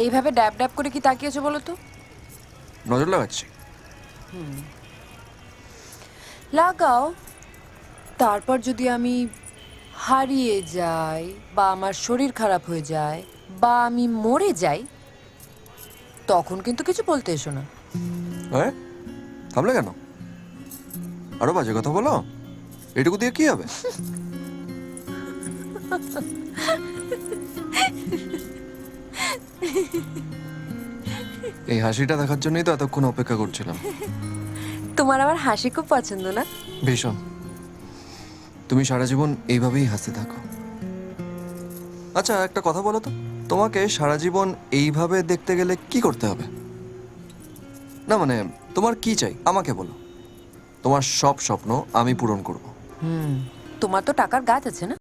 এইভাবে ড্যাব ড্যাব করে কি তাকিয়েছো বলো তো? নজর লাগাচ্ছি। লাগাও। তারপর যদি আমি হারিয়ে যাই বা আমার শরীর খারাপ হয়ে যায় বা আমি মরে যাই, তখন কিন্তু কিছু বলতে এসো না। হ্যাঁ, থামলে কেন? আরো বাজে কথা বলো। এটুকু দিয়ে কি হবে? এই হাসিটা দেখার জন্যই তো এতক্ষণ অপেক্ষা করছিলাম। তোমার আমার হাসি খুব পছন্দ না? ভীষণ। তুমি সারা জীবন এইভাবেই হাসতে থাকো। আচ্ছা, একটা কথা বলো তো, তোমাকে সারা জীবন এইভাবে দেখতে গেলে কি করতে হবে? না মানে, তোমার কি চাই আমাকে বলো। তোমার সব স্বপ্ন আমি পূরণ করব। তোমার তো টাকার গাছ আছে না?